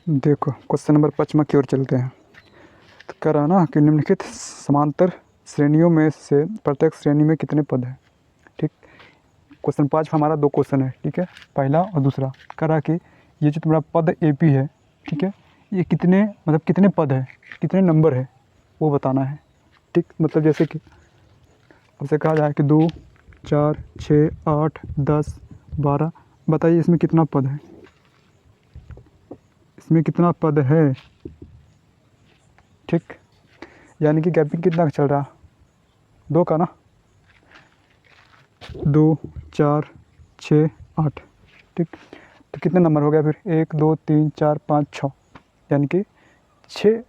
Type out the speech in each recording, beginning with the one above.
देखो question number 5 की ओर चलते हैं। तो कह रहा ना कि निम्नलिखित समांतर श्रेणियों में से प्रत्येक श्रेणी में कितने पद हैं। ठीक, क्वेश्चन 5 हमारा 2 क्वेश्चन है। ठीक है, पहला और दूसरा। कह रहा कि ये जो तुम्हारा पद AP है, ठीक है, ये कितने मतलब कितने पद है, कितने नंबर है वो बताना है। ठीक, मतलब जैसे कि उसे कहा जाए कि 2 4 6 8 10 12, बताइए इसमें कितना पद है, इसमें कितना पद है। ठीक, यानी कि गैपिंग कितना का चल रहा, 2 का ना, 2 4 6 8। ठीक, तो कितने नंबर हो गया फिर, 1 2 3 4 5 6, यानी कि 6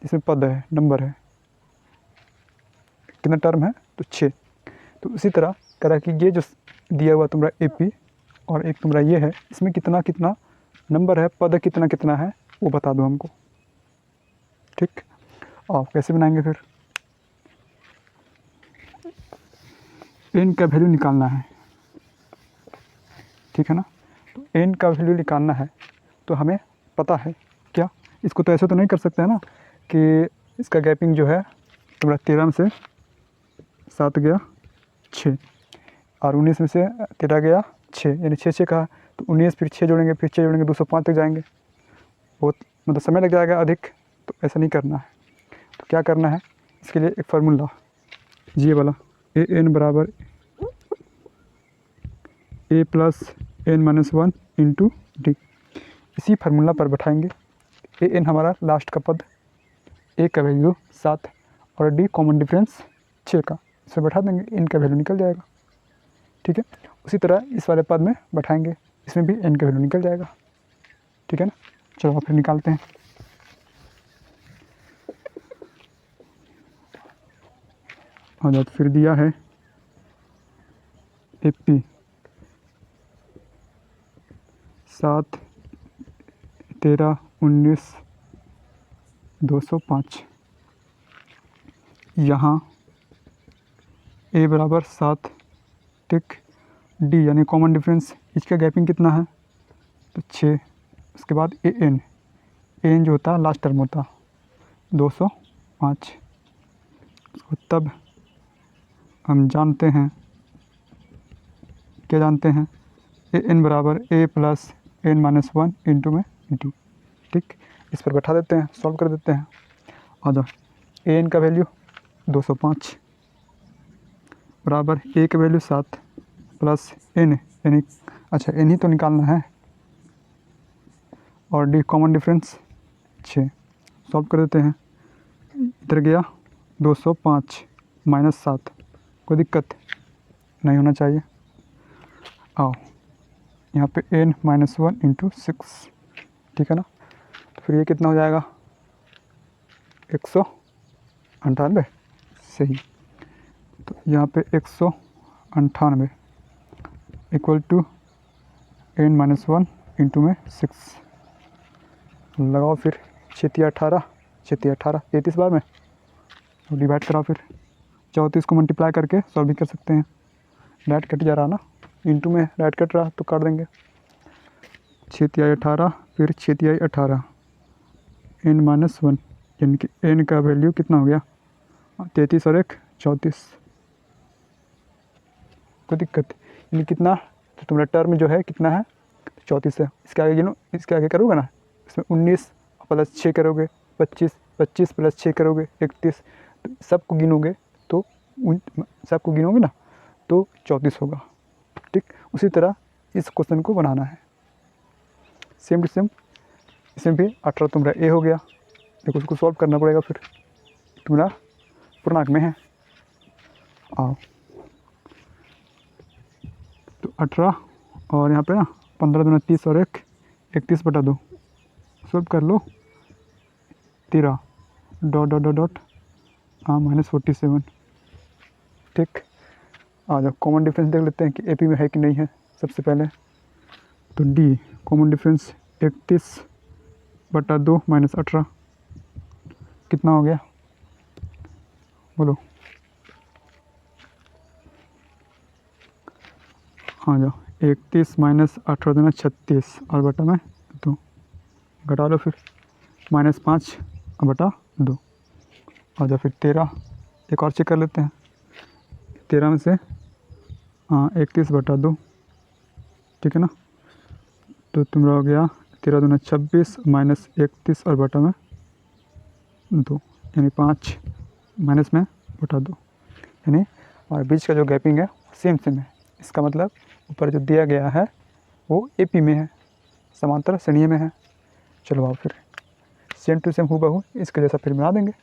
इसमें पद है, नंबर है। कितना टर्म है, तो 6। तो उसी तरह करा कि ये जो दिया हुआ तुम्हारा AP और एक तुम्हारा ये है, इसमें कितना कितना नंबर है, पद कितना कितना है वो बता दो हमको। ठीक, और कैसे बनाएंगे फिर, n का वैल्यू निकालना है। ठीक है ना, तो n का वैल्यू निकालना है तो हमें पता है क्या, इसको तो ऐसे तो नहीं कर सकते हैं ना कि इसका गैपिंग जो है तुम्हारा 13 में से 7 गया 6 और 19 में से 13 गया 6, यानी 6 6 का, तो 19 फिर 6 जोड़ेंगे, फिर 6 जोड़ेंगे 205 तक जाएंगे, बहुत मतलब समय लग जाएगा अधिक। तो ऐसा नहीं करना है, तो क्या करना है, इसके लिए एक फार्मूला ये वाला AN बराबर A plus N-1 into D, इसी फार्मूला पर बैठाएंगे। AN हमारा लास्ट का पद, A का वैल्यू 7 और D कॉमन डिफरेंस 6 का, इसे बैठा देंगे, N का वैल्यू निकल जाएगा। ठीक है, उसी तरह इस वाले पद में बैठाएंगे, इसमें भी N का वैल्यू निकल जाएगा। ठीक है ना, चलो फिर निकालते हैं। आ जाओ, फिर दिया है AP 7 13 19 205, यहाँ A बराबर 7, ठीक, D यानी कॉमन डिफरेंस, इसका गैपिंग कितना है, तो 6। उसके बाद AN जो होता है लास्ट टर्म होता 205, उसको तब हम जानते हैं, क्या जानते हैं, AN बराबर A प्लस N-1 इंटू में D। ठीक, इस पर बैठा देते हैं, सॉल्व कर देते हैं। आ जाओ, AN का वैल्यू 205 बराबर A का वैल्यू 7 प्लस N, यानी अच्छा N ही तो निकालना है, और D कॉमन डिफरेंस 6, सॉल्व कर देते हैं। इधर गया 205 माइनस 7, कोई दिक्कत नहीं होना चाहिए। आओ यहाँ पे N-1 इंटू 6, ठीक है ना, तो फिर ये कितना हो जाएगा, 198, सही। तो यहाँ पे 198 इक्वल टू N-1 इंटू में 6, लगाओ फिर 6 18 6 18 33 बार में, तो डिवाइड कराओ फिर, 34 को मल्टीप्लाई करके सॉल्व भी कर सकते हैं। डाइट कट जा रहा ना, इंटू में डाइट कट रहा तो काट देंगे। 6 18 फिर 6 18 N-1, यानी कि N का वैल्यू कितना हो गया, 33 और 1 34, कोई दिक्कत, यानी कितना, तो तुम्हारा टर्म जो है कितना है, 34 है। इसके आगे गिनो, इसके आगे करोगे ना, इसमें 19 प्लस 6 करोगे 25, 25 प्लस 6 करोगे 31, तो सबको गिनोगे तो सबको गिनोगे ना तो 34 होगा। ठीक, उसी तरह इस क्वेश्चन को बनाना है, सेम टू सेम। इसमें भी 18 तुम्हारा A हो गया, देखो उसको सॉल्व करना पड़ेगा, फिर तुम्हारा पूर्णांक में है। आओ, तो 18 और यहाँ पे ना 15 दूना 30 और 1 31 बटा 2, सॉल्व कर लो, 13 डॉट डॉट डॉट डॉट -47। ठीक, आ जाओ कॉमन डिफरेंस देख लेते हैं कि AP में है कि नहीं है सबसे पहले। तो D कॉमन डिफरेंस 31 बटा 2 माइनस 18 कितना हो गया, बोलो। हाँ जाओ, 31 माइनस 18 दूना 36 और बटा में 2, घटा लो फिर, -5/2 और जब फिर 13, एक और चेक कर लेते हैं। 13 में से 31/2, ठीक है ना। तो तुम्हारा हो गया 13 दूना 26 -31 और बटा में 2, यानी 5 माइनस में बटा 2, यानी हमारे बीच का जो गैपिंग है सेम है। इसका मतलब ऊपर जो दिया गया है वो AP में है, समांतर श्रेणी में है। चलो आओ फिर सेम टू सेम हूबहू इसके जैसा फिर बना देंगे।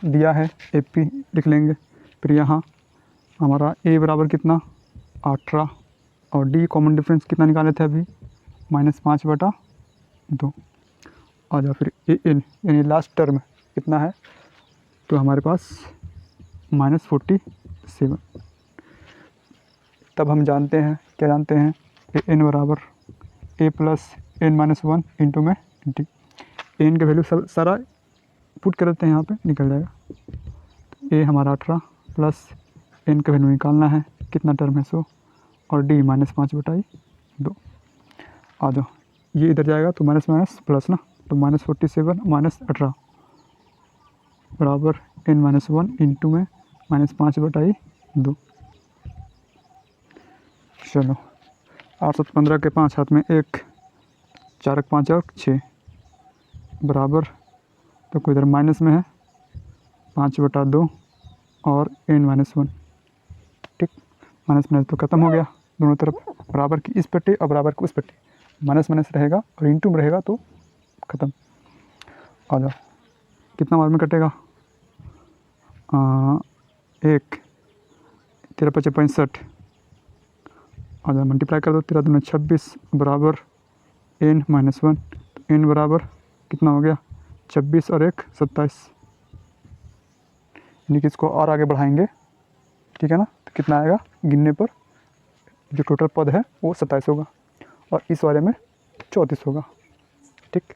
दिया है AP लिख लेंगे। फिर यहाँ हमारा A बराबर कितना 18 और D कॉमन डिफरेंस कितना निकाले थे अभी -5/2। आ जाओ फिर AN यानी लास्ट टर्म कितना है, तो हमारे पास -47। तब हम जानते हैं, क्या जानते हैं, AN बराबर A + n-1 इंटू में D। AN का वैल्यू सब सारा पुट कर देते हैं, यहाँ पे निकल जाएगा। A हमारा 18 प्लस N का वैल्यू निकालना है, कितना टर्म है 100 और D -5/2। आ जाओ, ये इधर जाएगा तो माइनस माइनस प्लस ना, तो -47 - 18 बराबर n-1 इंटू में -5/2। चलो 815 के 5 हाथ में 1, 4 के 5 और 6 बराबर, तो कोई इधर माइनस में है 5/2 और n-1, ठीक। माइनस माइनस तो ख़त्म हो गया, दोनों तरफ बराबर की इस पट्टी और बराबर की उस पट्टी, माइनस माइनस रहेगा और इंटू में रहेगा तो ख़त्म। आ जाओ, कितना बार में कटेगा 1, 13 × 5 = 65। आ जाओ मल्टीप्लाई कर दो, 13 दूना 26 बराबर n-1, तो n बराबर कितना हो गया 26 और 1 27, यानी कि इसको और आगे बढ़ाएंगे, ठीक है ना। तो कितना आएगा गिनने पर, जो टोटल पद है वो 27 होगा और इस वाले में 34 होगा, ठीक।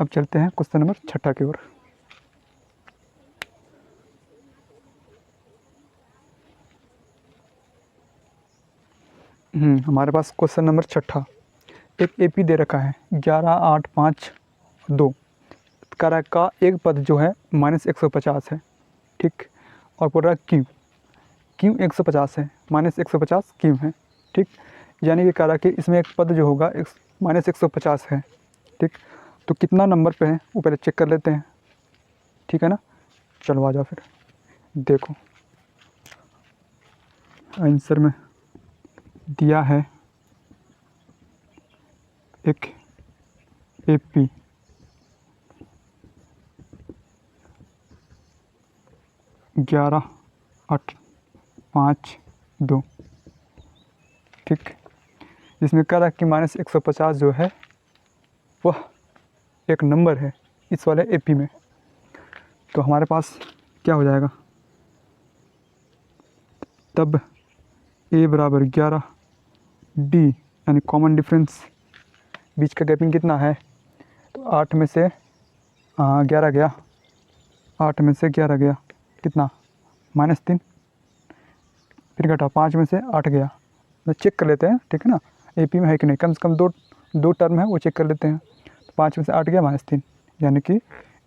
अब चलते हैं क्वेश्चन नंबर 6 की ओर। हमारे पास क्वेश्चन नंबर 6, एक AP दे रखा है 11, 8, 5, 2 कारक का एक पद जो है -150 है, ठीक। और बोल रहा है Q 150 है, -150 Q है, ठीक। यानी कि कारक के इसमें एक पद जो होगा -150 है, ठीक। तो कितना नंबर पे है वो पहले चेक कर लेते हैं, ठीक है ना। चलो आ जाओ फिर देखो, आंसर में दिया है एक AP 11, 8, 5, 2, ठीक। जिसमें कह रहा है कि -150 जो है वह एक नंबर है इस वाले AP में। तो हमारे पास क्या हो जाएगा, तब A बराबर 11, D यानी कॉमन डिफरेंस, बीच का गैपिंग कितना है, तो 8 में से 11 गया, 8 में से 11 गया कितना -3, फिर घटा 5 में से 8 गया। तो चेक कर लेते हैं, ठीक है ना, AP में है कि नहीं, कम से कम दो टर्म है वो चेक कर लेते हैं। तो 5 में से 8 गया -3, यानी कि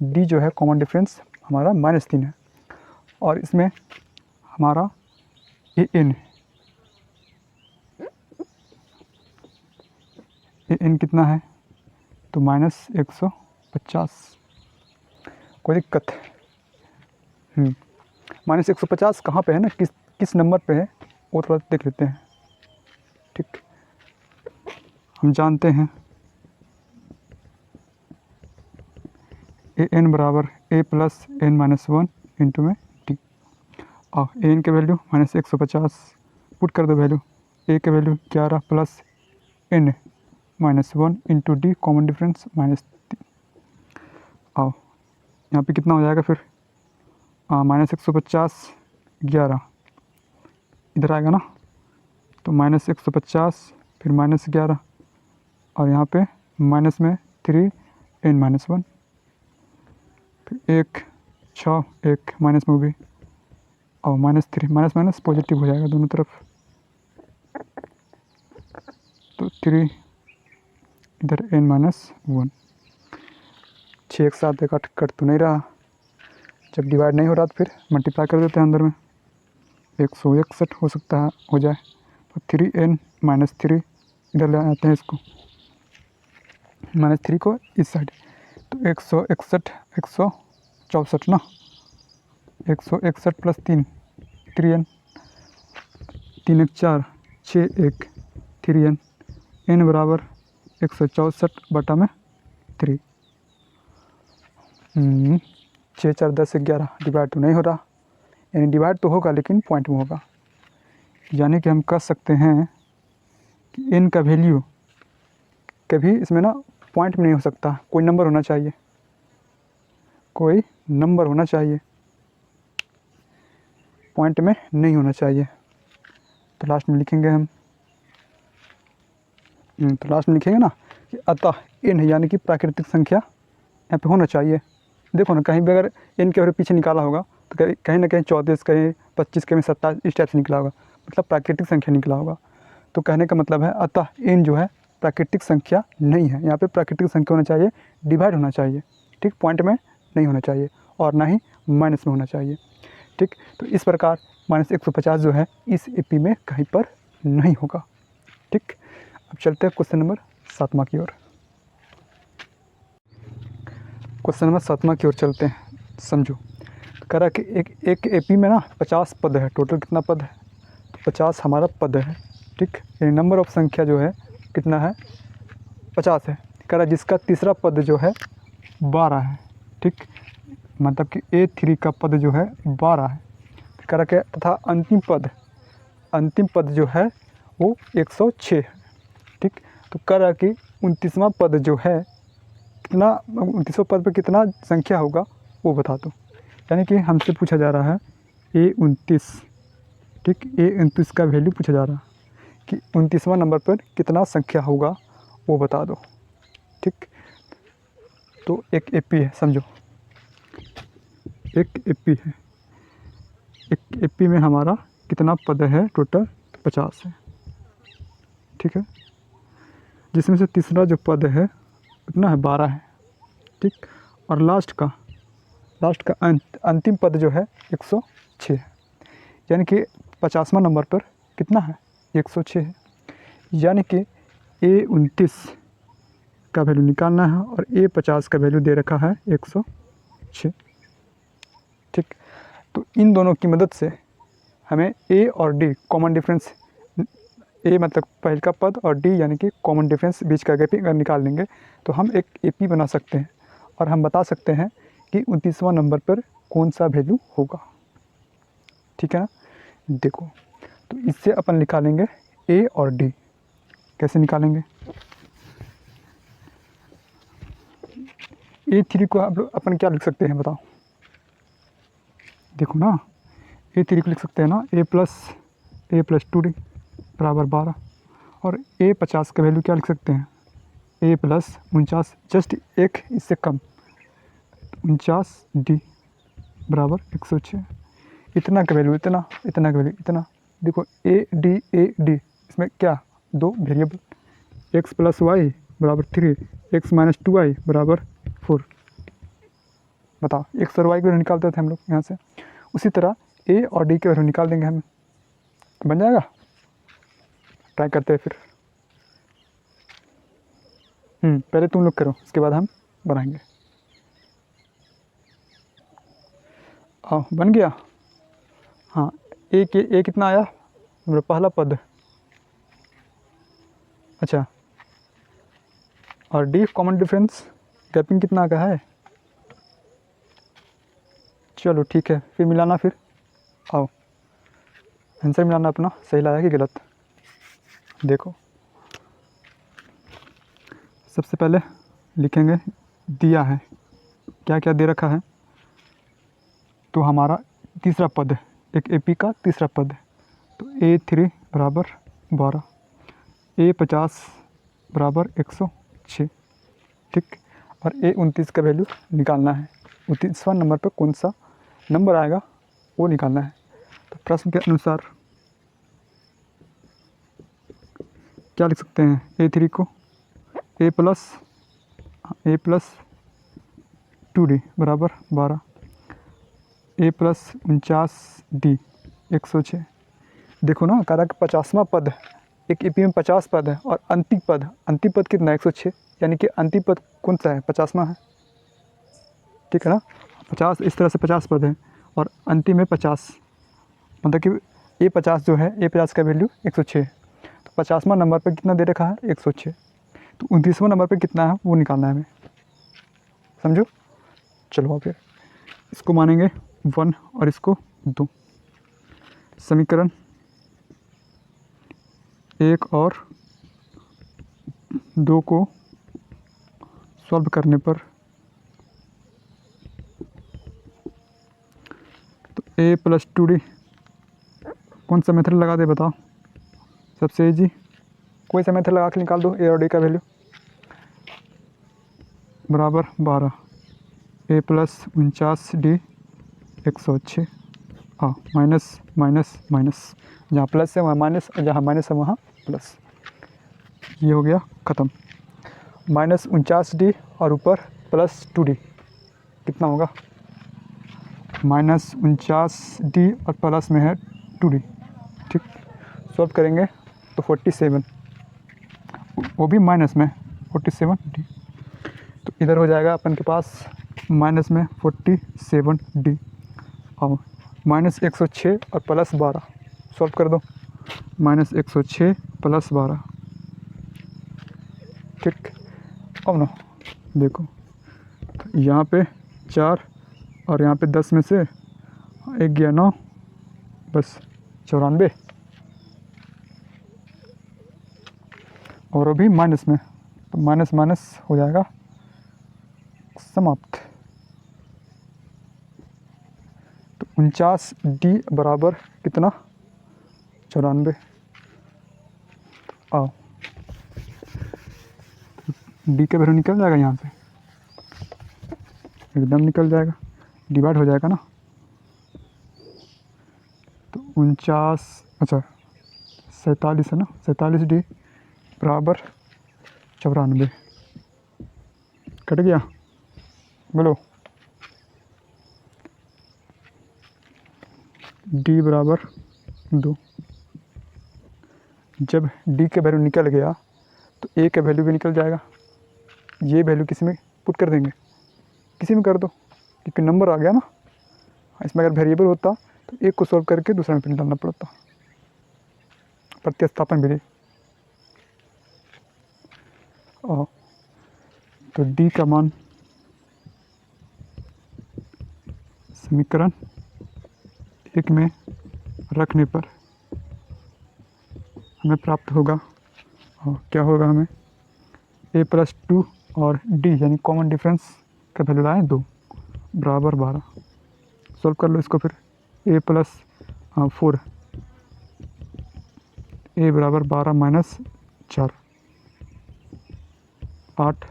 D जो है कॉमन डिफरेंस हमारा -3 है। और इसमें हमारा AN कितना है, तो -150। कोई दिक्कत, -150 कहाँ पे है ना, किस नंबर पे है वो थोड़ा देख लेते हैं, ठीक। हम जानते हैं AN बराबर A + n-1 इंटू में D। और AN के वैल्यू -150 पुट कर दो वैल्यू, A के value 11 plus n-1 into D common difference -3। आओ यहाँ पे कितना हो जाएगा फिर, -150 11 इधर आएगा ना, तो -150 फिर -11 और यहाँ पे माइनस में 3 n-1, फिर 1 6 1 माइनस में भी और -3 माइनस माइनस पॉजिटिव हो जाएगा दोनों तरफ, तो 3 इधर n-1। 6 एक साथ कट तो नहीं रहा, जब डिवाइड नहीं हो रहा तो फिर मल्टीप्लाई कर देते हैं अंदर में, 161 हो सकता है हो जाए, तो 3n-3 इधर ले आते हैं इसको, -3 को इस साइड, तो 161 164 ना, 161 + 3 3n, 3 1 4 6 1 3n, n बराबर 164/3। 6 4 10 11 डिवाइड तो नहीं हो रहा, यानी डिवाइड तो होगा लेकिन पॉइंट में होगा, यानी कि हम कह सकते हैं कि n का वैल्यू कभी इसमें ना पॉइंट में नहीं हो सकता, कोई नंबर होना चाहिए, कोई नंबर होना चाहिए, पॉइंट में नहीं होना चाहिए। तो लास्ट में लिखेंगे हम, तो लास्ट में लिखेंगे ना कि अतः n यानी कि प्राकृतिक संख्या यहाँ पे होना चाहिए। देखो ना कहीं भी अगर n के पीछे निकाला होगा तो कहीं ना कहीं 34, कहीं 25, कहीं 27 इस टाइप से निकला होगा, मतलब प्राकृतिक संख्या निकला होगा। तो कहने का मतलब है अतः n जो है प्राकृतिक संख्या नहीं है, यहाँ पे प्राकृतिक संख्या होना चाहिए, डिवाइड होना चाहिए, ठीक, पॉइंट में नहीं होना चाहिए और ना ही माइनस में होना चाहिए, ठीक। तो इस प्रकार -150 जो है इस एपी में कहीं पर नहीं होगा, ठीक। अब चलते हैं क्वेश्चन नंबर 7वां की ओर। क्वेश्चन नंबर 7वां की ओर चलते हैं, समझो। कह रहा है कि एक एपी में ना 50 पद है, टोटल कितना पद है, तो 50 हमारा पद है, ठीक। यानी नंबर ऑफ संख्या जो है कितना है, 50 है। कह रहा है जिसका तीसरा पद जो है 12 है, ठीक, मतलब कि A3 का पद जो है 12 है। कह रहा है तथा अंतिम पद जो है वो 106 है, ठीक। तो कह रहा है कि 29वां पद जो है कितना, 29वें पद पे कितना संख्या होगा वो बता दो। यानी कि हमसे पूछा जा रहा है A29, ठीक, A29 का वैल्यू पूछा जा रहा है कि 29वां नंबर पर कितना संख्या होगा वो बता दो, ठीक। तो एक एपी है, समझो एक एपी है, एक एपी में हमारा कितना पद है, टोटल 50 है, ठीक है, जिसमें से तीसरा जो पद है कितना है, 12 है, ठीक। और लास्ट का अंतिम पद जो है 106 है, यानी कि 50वां नंबर पर कितना है, 106 है। यानी कि A29 का वैल्यू निकालना है और A50 का वैल्यू दे रखा है 106, ठीक। तो इन दोनों की मदद से हमें A और D कॉमन डिफरेंस, A मतलब पहले का पद और D यानी कि कॉमन डिफरेंस बीच का गैप अगर निकाल लेंगे तो हम एक AP बना सकते हैं और हम बता सकते हैं कि 29वां नंबर पर कौन सा वैल्यू होगा, ठीक है ना। देखो तो इससे अपन निकालेंगे A और D, कैसे निकालेंगे, A3 को अपन क्या लिख सकते हैं बताओ, देखो ना A3 को लिख सकते हैं ना A+2D बराबर 12, और A50 का वैल्यू क्या लिख सकते हैं, A+49, जस्ट एक इससे कम 49D बराबर 106। इतना का वैल्यू इतना का वैल्यू इतना, देखो AD इसमें क्या दो वेरिएबल, x+y बराबर 3, x-2y बराबर 4, बताओ x और y को निकालते थे हम लोग यहाँ से, उसी तरह A और D के वैल्यू निकाल देंगे हम, बन जाएगा। ट्राई करते हैं फिर, पहले तुम लोग करो उसके बाद हम बनाएंगे। आओ बन गया, हाँ। A कितना आया, मेरा पहला पद, अच्छा, और D कॉमन डिफरेंस गैपिंग कितना का है, चलो ठीक है, फिर मिलाना, फिर आओ आंसर मिलाना अपना, सही लाया कि गलत। देखो सबसे पहले लिखेंगे दिया है, क्या क्या दे रखा है, तो हमारा तीसरा पद है, एक एपी का तीसरा पद है, तो A3 बराबर 12, A50 बराबर 106, ठीक। और A29 का वैल्यू निकालना है, 29वां नंबर पर कौन सा नंबर आएगा वो निकालना है। तो प्रश्न के अनुसार क्या लिख सकते हैं, A3 को ए प्लस 2D बराबर 12, A प्लस 49D 106। देखो ना, कह रहा कि 50वां पद, एक EP में 50 पद है और अंतिम पद कितना है 106, यानी कि अंतिम पद कौन सा है, 50वां है, ठीक है ना। 50 इस तरह से 50 पद है और अंतिम में 50, मतलब कि A50 जो है, A50 का वैल्यू 106। तो 50वां नंबर पर कितना दे रखा है 106, तो 29वां नंबर पर कितना है वो निकालना है हमें, समझो। चलो अब फिर इसको मानेंगे 1 और इसको 2। समीकरण 1 और 2 को सॉल्व करने पर तो A प्लस 2D कौन सा मेथड लगा दे बताओ, सबसे इजी कोई सा मेथड लगा के निकाल दो। A और D का वैल्यू बराबर 12, A plus 49D 106, minus minus minus, जहाँ प्लस है वहाँ माइनस, जहाँ माइनस है वहाँ प्लस, ये हो गया ख़त्म। माइनस 49D और ऊपर प्लस 2D कितना होगा, माइनस 49D और प्लस में है 2D, ठीक। सॉल्व करेंगे तो 47, वो भी माइनस में 47D, तो इधर हो जाएगा अपन के पास माइनस में 47D और माइनस 106 और प्लस 12, सॉल्व कर दो, माइनस 106 प्लस 12, ठीक। अब ना देखो, तो यहाँ पे 4 और यहाँ पे 10 में से 1 गया 9, बस 94, और अभी माइनस में, तो माइनस माइनस हो जाएगा समाप्त। तो 49D बराबर कितना 94, आओ D का वैल्यू निकल जाएगा यहाँ से, एकदम निकल जाएगा, डिवाइड हो जाएगा ना। तो 49, अच्छा 47 है ना, 47D बराबर 94, कट गया, बोलो D बराबर 2। जब D का वैल्यू निकल गया तो A का वैल्यू भी निकल जाएगा, ये वैल्यू किसी में पुट कर देंगे, किसी में कर दो, क्योंकि नंबर आ गया ना। इसमें अगर वेरिएबल होता तो एक को सॉल्व करके दूसरा में पिन डालना पड़ता, प्रतिस्थापन विधि। तो D का मान समीकरण 1 में रखने पर हमें प्राप्त होगा, और क्या होगा हमें, A प्लस 2 और D यानी कॉमन डिफरेंस का वैल्यू लाए 2 बराबर 12, सॉल्व कर लो इसको फिर। A प्लस 4, A बराबर 12 माइनस 4, 8,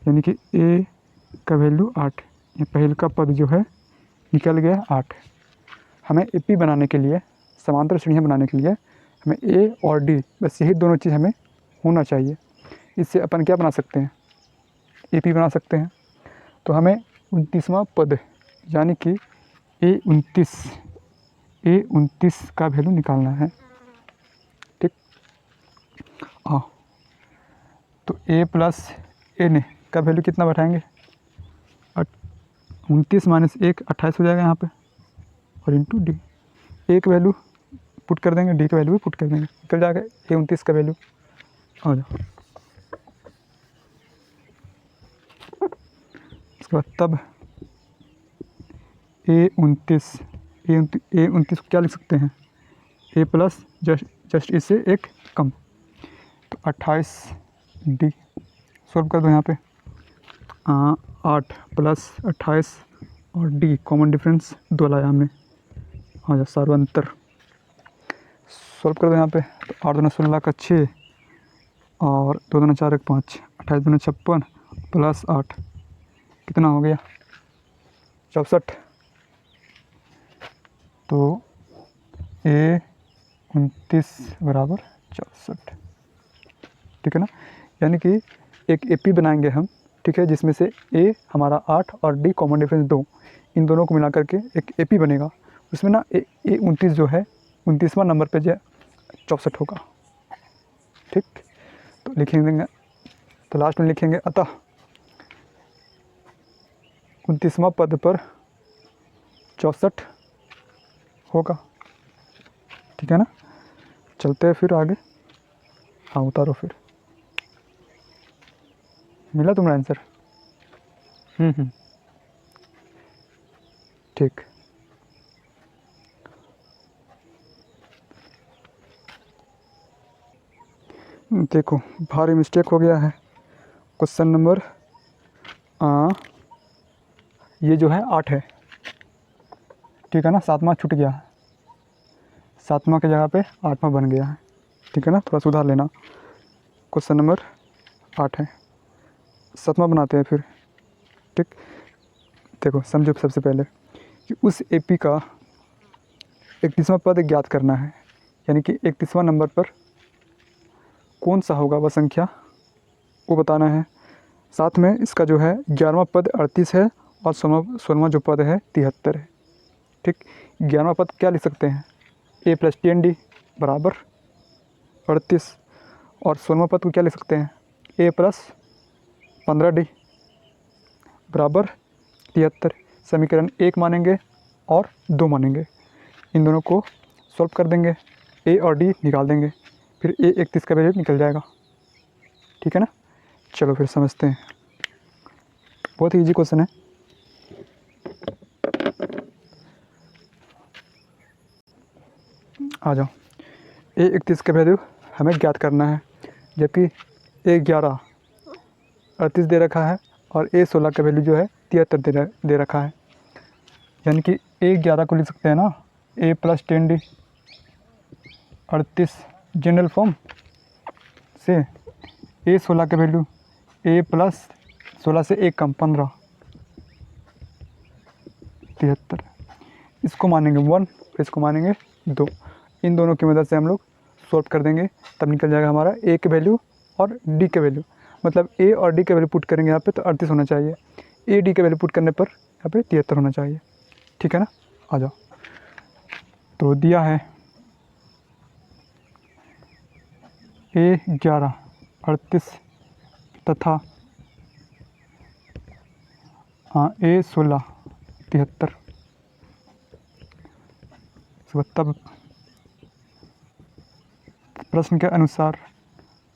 यानी कि A का वैल्यू 8, ये पहले का पद जो है निकल गया 8। हमें AP बनाने के लिए, समांतर श्रेणियाँ बनाने के लिए हमें A और D, बस यही दोनों चीज़ हमें होना चाहिए। इससे अपन क्या बना सकते हैं, AP बना सकते हैं। तो हमें 29वां पद यानी कि A29 का वैल्यू निकालना है, ठीक। तो A प्लस N का वैल्यू कितना बैठाएंगे, 29 माइनस 1 28 हो जाएगा यहाँ पे, और इंटू D, एक वैल्यू पुट कर देंगे, D का वैल्यू भी पुट कर देंगे, निकल जाएगा A29 का वैल्यू। आ जाओ, इसके बाद तब A29 को क्या लिख सकते हैं, A प्लस जस्ट इससे एक कम, तो 28D, सॉल्व कर दो यहाँ पे, 8 प्लस 28 और D कॉमन डिफरेंस 2 लाया हमने, हाँ जा सर्वांतर, सॉल्व कर दो यहाँ पे। तो 8 दूना 16 का 6 और 2 दूना 4 एक 5, 28 दूना 56 प्लस 8 कितना हो गया 64, तो A 29 बराबर 64, ठीक है ना। यानी कि एक AP बनाएंगे हम, ठीक है, जिसमें से A हमारा 8 और D कॉमन डिफरेंस 2, इन दोनों को मिला करके एक AP बनेगा। उसमें ना A 29 जो है 29वां नंबर पे जो 64 होगा, ठीक। तो लिखेंगे, तो लास्ट में लिखेंगे अतः 29वां पद पर 64 होगा, ठीक है ना। चलते हैं फिर आगे। हाँ उतारो फिर। मिला तुम्हारा आंसर? ठीक। देखो भारी मिस्टेक हो गया है। क्वेश्चन नंबर ये जो है 8 है, ठीक है ना। 7वां छूट गया है, 7वां की जगह पे 8वां बन गया है, ठीक है ना। थोड़ा सुधार लेना। क्वेश्चन नंबर 8 है, 7वां बनाते हैं फिर, ठीक। देखो समझो सबसे पहले कि उस AP का 31वां पद ज्ञात करना है, यानी कि 31वां नंबर पर कौन सा होगा वह संख्या, वो बताना है। साथ में इसका जो है 11वां पद 38 है और 16वां जो पद है 73 है, ठीक। 11वां पद क्या लिख सकते हैं, A + 10D बराबर 38, और 16वां पद को क्या लिख सकते हैं, A + 15D बराबर 73। समीकरण 1 मानेंगे और 2 मानेंगे, इन दोनों को सॉल्व कर देंगे, A और D निकाल देंगे, फिर A 31 का वैल्यू निकल जाएगा, ठीक है ना। चलो फिर समझते हैं, बहुत ही ईजी क्वेश्चन है। आ जाओ। A 31 का वैल्यू हमें ज्ञात करना है, जबकि A 11 38 दे रखा है और A 16 का वैल्यू जो है 73 दे रखा है। यानी कि A 11 को लिख सकते हैं ना, A + 10D 38 जनरल फॉर्म से। A 16 का वैल्यू A + 16 से 1 कम 15 73, इसको मानेंगे 1, इसको मानेंगे 2। इन दोनों की मदद से हम लोग सॉल्व कर देंगे, तब निकल जाएगा हमारा A के वैल्यू और D के वैल्यू। मतलब A और D के वैल्यू पुट करेंगे यहाँ पे तो 38 होना चाहिए, A D के वैल्यू पुट करने पर यहाँ पे 73 होना चाहिए, ठीक है ना। आ जाओ। तो दिया है A 11 38 तथा A 16 73, तब प्रश्न के अनुसार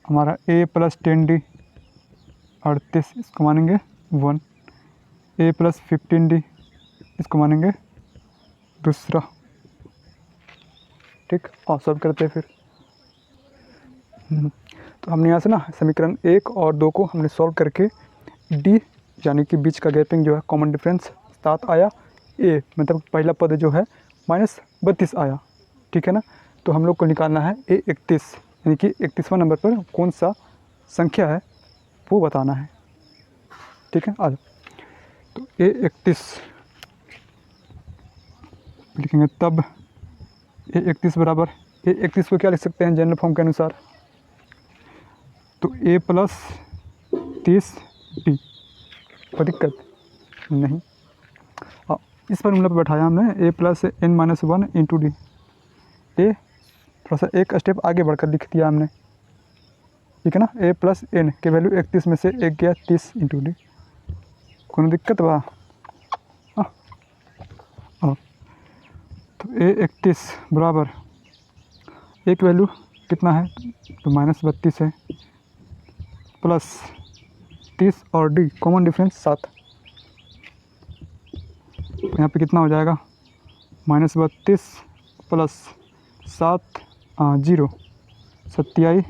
हमारा A + 10D 38, इसको मानेंगे 1, A + 15D इसको मानेंगे दूसरा, ठीक। और सॉल्व करते हैं फिर। तो हमने यहाँ से ना समीकरण 1 और 2 को हमने सॉल्व करके D यानी कि बीच का गैपिंग जो है कॉमन डिफरेंस 7 आया, A मतलब पहला पद जो है -32 आया, ठीक है ना। तो हम लोग को निकालना है A 31, यानी कि 31वां नंबर पर कौन सा संख्या है वो बताना है, ठीक है। आज तो A 31 लिखेंगे, तब A 31 बराबर, A 31 को क्या लिख सकते हैं जनरल फॉर्म के अनुसार, तो A + 30D, कोई दिक्कत नहीं। इस फॉर्मूला पर बैठाया हमने A + n - 1 × D। A थोड़ा सा एक स्टेप आगे बढ़कर लिख दिया हमने, ठीक है ना। A + n के वैल्यू 31 में से 1 गया 30 × D, कोई दिक्कत बा। हाँ तो A 31 बराबर एक वैल्यू कितना है, तो -32 है, प्लस 30 और D कॉमन डिफरेंस 7, यहाँ पे कितना हो जाएगा, -32 + 7 0 27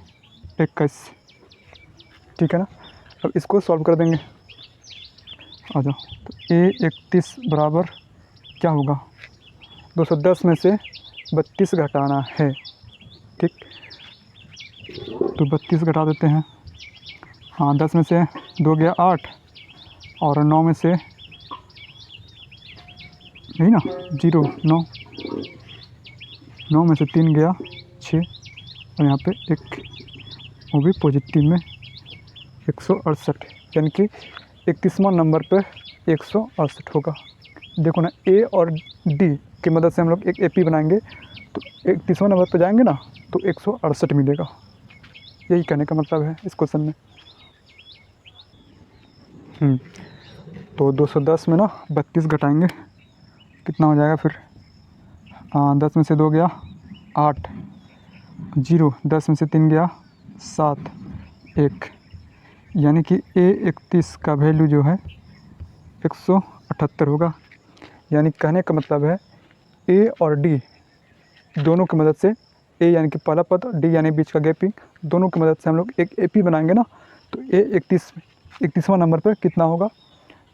21, ठीक है ना। अब इसको सॉल्व कर देंगे। आ जाओ। तो A 31 बराबर क्या होगा, 210 में से 32 घटाना है, ठीक। तो 32 घटा देते हैं। हाँ 10 में से 2 गया 8 और 9 में से यही ना 0 9, 9 में से 3 गया 6 और यहाँ पे एक वो भी पॉजिटिव में 168, यानी कि 31वां नंबर पे 168 होगा। देखो ना, ए और डी की मदद से हम लोग एक एपी बनाएंगे तो 31वां नंबर पे जाएंगे ना तो 168 मिलेगा। यही कहने का मतलब है इस क्वेश्चन में। तो 210 में ना 32 घटाएंगे, कितना हो जाएगा फिर? 10 में से 2 गया 8, 0, 10 में से 3 गया 7, 1, यानी कि A31 का वैल्यू जो है 178 होगा। यानी कहने का मतलब है ए और डी दोनों की मदद से, ए यानी कि पहला पद और डी यानी बीच का गैपिंग, दोनों की मदद से हम लोग एक एपी बनाएंगे ना तो A31वां नंबर पर कितना होगा?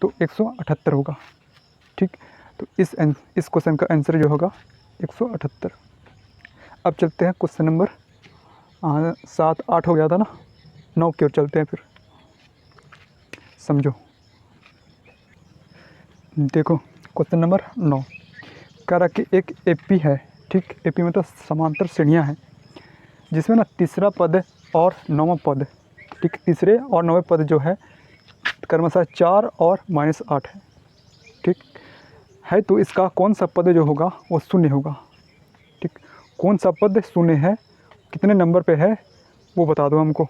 तो 178 होगा। ठीक, तो इस क्वेश्चन का आंसर जो होगा 178। अब चलते हैं क्वेश्चन नंबर 7, 8 हो गया था ना, 9 की ओर चलते हैं फिर। समझो, देखो क्वेश्चन नंबर 9 कह रहा कि एक एपी है। ठीक, एपी में तो समांतर श्रेणियाँ हैं जिसमें ना तीसरा पद और 9वां पद, ठीक, तीसरे और 9वें पद जो है क्रमशः 4 और -8 है। ठीक है, तो इसका कौन सा पद जो होगा वो शून्य होगा। ठीक, कौन सा पद शून्य है, कितने नंबर पे है वो बता दो हमको।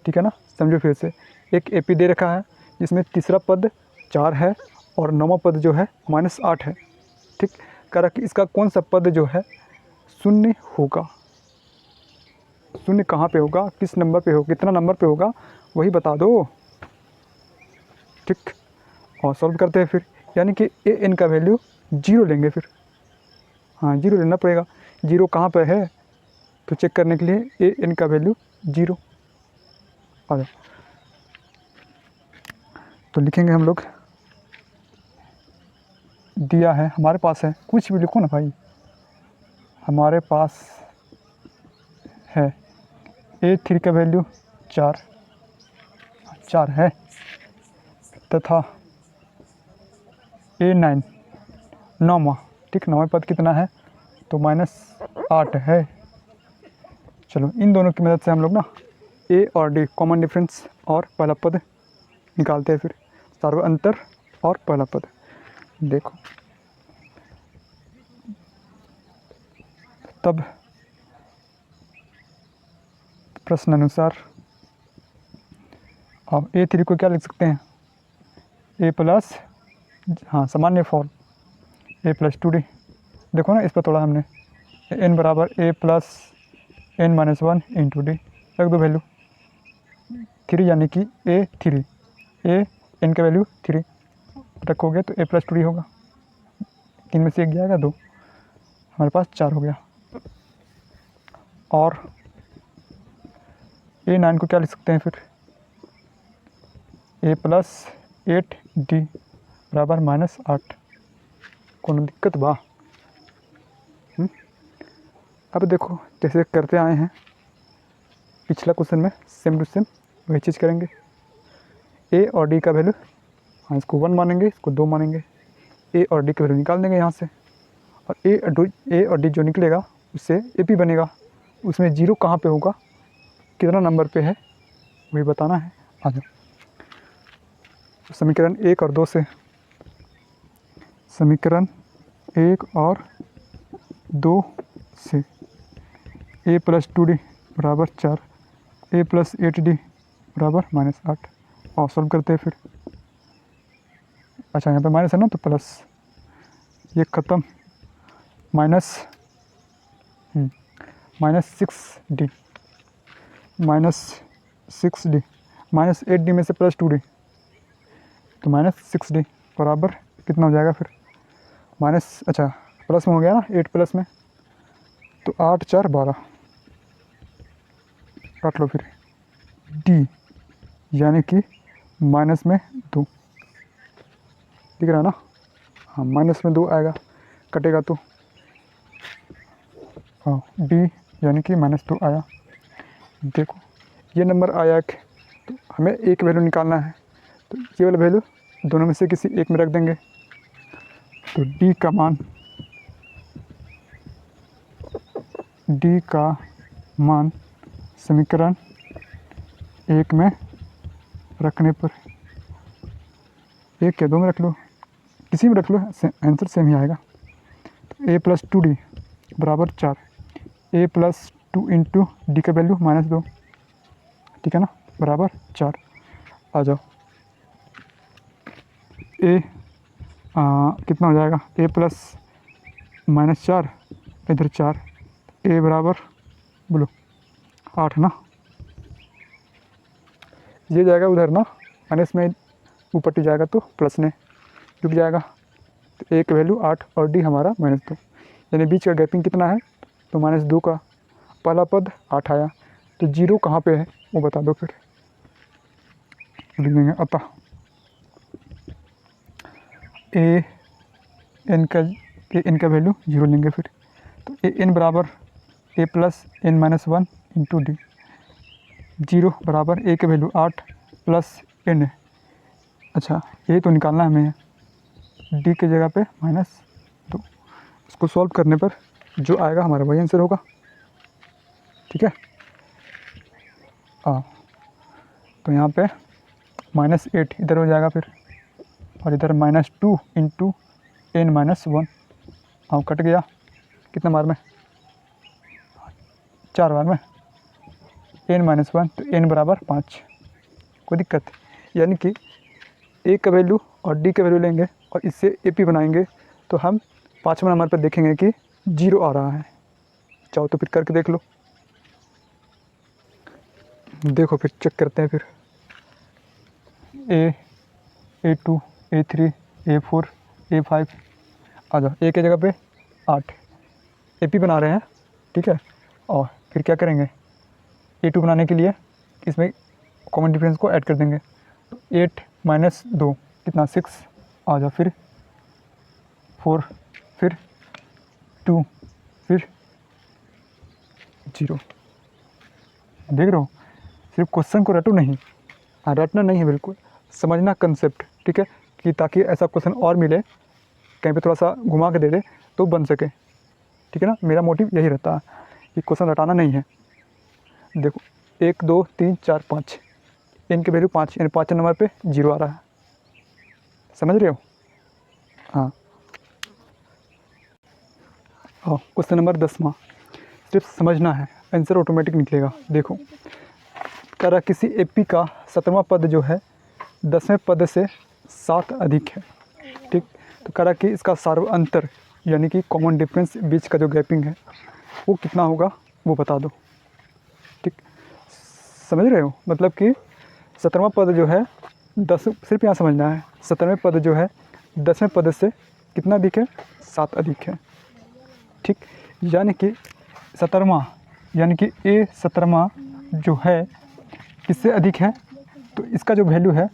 ठीक है ना, समझो फिर से। एक एपी दे रखा है जिसमें तीसरा पद 4 है और 9वां पद जो है -8 है। ठीक, कह रहा कि इसका कौन सा पद जो है शून्य होगा। शून्य कहाँ पे होगा, किस नंबर पे होगा, कितना नंबर पे होगा, वही बता दो। ठीक, और सॉल्व करते हैं फिर। यानी कि ए एन का वैल्यू 0 लेंगे फिर। हाँ, 0 लेना पड़ेगा। 0 कहाँ पे है तो चेक करने के लिए ए एन का वैल्यू 0 आ जाए तो लिखेंगे हम लोग, दिया है हमारे पास है, कुछ भी लिखो ना भाई, हमारे पास है A3 का वैल्यू 4 है तथा A9 9वां, ठीक, 9वां पद कितना है तो -8 है। चलो इन दोनों की मदद से हम लोग ना ए और डी कॉमन डिफरेंस और पहला पद निकालते हैं फिर, सार्व अंतर और पहला पद। देखो तब प्रश्न अनुसार अब A3 को क्या लिख सकते हैं, A+, हाँ सामान्य फॉर्म A+2D। देखो ना, इस पर थोड़ा हमने n बराबर A+n-1 इंटू डी रख दो वैल्यू 3, यानी कि A3 n का वैल्यू 3 रखोगे तो A+2D होगा। 3 में से 1 जाएगा 2, हमारे पास 4 हो गया। और A9 को क्या लिख सकते हैं फिर, A+8D बराबर -8। कोनो दिक्कत बा? अब देखो जैसे करते आए हैं पिछला क्वेश्चन में, सेम टू सेम वही चीज़ करेंगे। ए और डी का वैल्यू, हाँ इसको 1 मानेंगे, इसको 2 मानेंगे। ए और डी का वैल्यू निकाल देंगे यहाँ से, और ए और डी जो निकलेगा उससे ए पी बनेगा। उसमें 0 कहाँ पे होगा, कितना नंबर पे है वही बताना है। आ जाओ समीकरण 1 और 2 से, समीकरण 1 और 2 से A+2D बराबर 4, A+8D बराबर -8 और सॉल्व करते हैं फिर। अच्छा यहाँ पे माइनस है ना तो प्लस, ये ख़त्म, -6D -8D में से +2D तो -6D बराबर कितना हो जाएगा फिर, अच्छा प्लस में हो गया ना, 8 प्लस में तो 8 4 12 काट लो फिर, D यानी कि माइनस में 2 दिख रहा है ना, हाँ माइनस में 2 आएगा, कटेगा तो हाँ D यानी कि -2 आया। देखो ये नंबर आया कि तो हमें एक वैल्यू निकालना है, तो ये वाला वैल्यू दोनों में से किसी एक में रख देंगे, तो D का मान डी का मान समीकरण 1 में रखने पर, एक या दो में रख लो, किसी में रख लो, आंसर सेम ही आएगा। तो ए प्लस 2d बराबर 4, ए प्लस 2 इंटू डी का वैल्यू -2, ठीक है ना, बराबर 4। आ जाओ, ए कितना हो जाएगा, ए प्लस -4 इधर 4, ए बराबर बोलो 8 ना, ये जाएगा उधर ना, माइनस में ऊपर टी जाएगा तो प्लस में जुड़ जाएगा। तो ए की वैल्यू 8 और डी हमारा -2, यानी बीच का गैपिंग कितना है, तो -2 का पहला पद 8 आया, तो 0 कहाँ पे है वो बता दो, फिर लिख देंगे। अतः ए एन का वैल्यू 0 लेंगे फिर, तो ए एन बराबर a plus n minus 1 into d, 0 बराबर ए के वैल्यू 8 प्लस n है। अच्छा, ये तो निकालना है हमें, डी की जगह पे -2, इसको सॉल्व करने पर जो आएगा हमारा वही आंसर होगा, ठीक है। तो यहाँ पे -8 इधर हो जाएगा फिर, और इधर -2 इंटू n माइनस 1, हाँ कट गया, कितना बार में, 4 बार में, n माइनस 1, तो n बराबर 5, कोई दिक्कत, यानी कि ए का वैल्यू और डी का वैल्यू लेंगे और इससे ए पी बनाएंगे, तो हम 5वें नंबर पर देखेंगे कि 0 आ रहा है। चाहो तो फिर करके देख लो, देखो फिर चेक करते हैं फिर, A2 A3 A4 A5, आ जाओ, ए की जगह पे 8 ए पी बना रहे हैं, ठीक है। और फिर क्या करेंगे, A2 बनाने के लिए इसमें कॉमन डिफरेंस को ऐड कर देंगे, तो 8 माइनस 2 कितना 6, आ जाओ, फिर 4, फिर 2, फिर 0। देख रहे हो, सिर्फ क्वेश्चन को रटो नहीं, हाँ रटना नहीं है, बिल्कुल समझना कंसेप्ट, ठीक है, कि ताकि ऐसा क्वेश्चन और मिले कहीं पे थोड़ा सा घुमा के दे दे तो बन सके, ठीक है ना। मेरा मोटिव यही रहता है कि क्वेश्चन रटाना नहीं है। देखो 1 2 3 4 5, n की वैल्यू 5, यानी 5 नंबर पे 0 आ रहा है, समझ रहे हो। हाँ, और क्वेश्चन नंबर 10वां, सिर्फ समझना है, आंसर ऑटोमेटिक निकलेगा। देखो कह रहा किसी एपी का 17वां पद जो है 10वें पद से 7 अधिक है, ठीक। तो कह रहा कि इसका सार्वअंतर यानी कि कॉमन डिफरेंस बीच का जो गैपिंग है वो कितना होगा वो बता दो, ठीक। समझ रहे हो, मतलब कि 17वां पद जो है 10, सिर्फ यहाँ समझना है, 17वें पद जो है 10वें पद से कितना अधिक है, 7 अधिक है, ठीक। यानी कि 17वां, यानी कि ए 17वां जो है किससे अधिक है, तो इसका जो वैल्यू है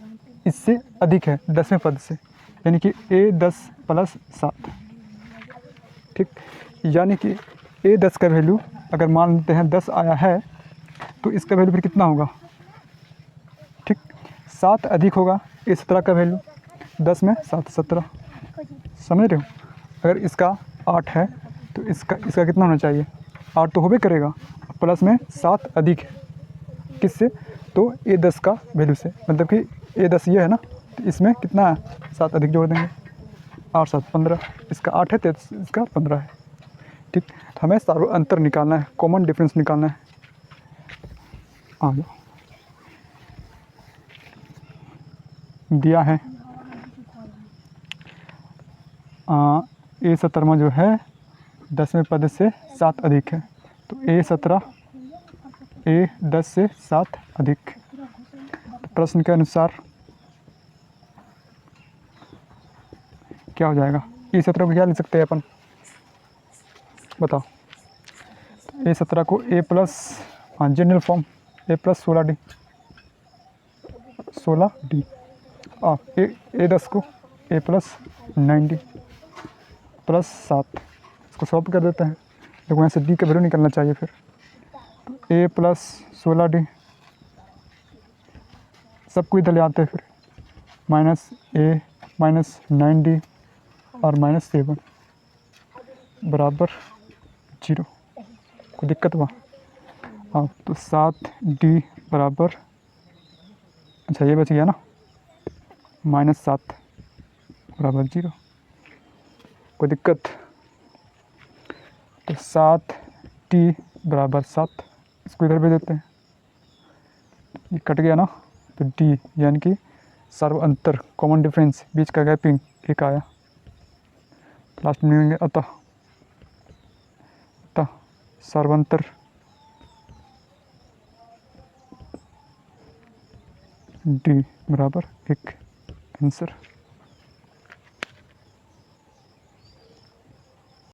इससे अधिक है 10वें पद से, यानी कि ए 10 प्लस 7, ठीक। यानी कि ए 10 का वैल्यू अगर मान लेते हैं 10 आया है, तो इसका वैल्यू फिर कितना होगा, ठीक, 7 अधिक होगा ए 17 का वैल्यू, 10 में 7 17, समझ रहे हो। अगर इसका 8 है तो इसका कितना होना चाहिए, 8 तो होबे करेगा, प्लस में 7 अधिक है किससे, तो ए 10 का वैल्यू से, मतलब कि ए 10 ये है ना, तो इसमें कितना है 7 अधिक जोड़ देंगे, 8 7 15, इसका 8 है तो इसका 15 है, ठीक। तो हमें सार्वअंतर निकालना है, कॉमन डिफरेंस निकालना है। आ जाओ, दिया है ए 17वां जो है 10वें पद से 7 अधिक है, तो ए 17 ए 10 से 7 अधिक। तो प्रश्न के अनुसार क्या हो जाएगा, ए 17 को क्या लिख सकते हैं अपन, बताओ। ए 17 को ए प्लस, हाँ जनरल फॉर्म, ए प्लस 16d, 16d, ए 10 को ए प्लस 9d प्लस 7, इसको सॉल्व कर देते हैं। देखो यहाँ से डी का वैल्यू निकलना चाहिए, फिर तो ए प्लस 16d, सबको इधर ले आते हैं, फिर माइनस ए माइनस 9d और -7 बराबर 0। कोई दिक्कत हुआ? हाँ, तो 7D बराबर, अच्छा ये बच गया ना, -7 बराबर 0। कोई दिक्कत? तो 7D बराबर 7, इसको इधर भेज देते हैं, ये कट गया ना, तो D यानी कि सर्व अंतर, कॉमन डिफरेंस, बीच का गैपिंग 1 आया। लास्ट में मिलेंगे अतः सर्वांतर D बराबर 1, आंसर।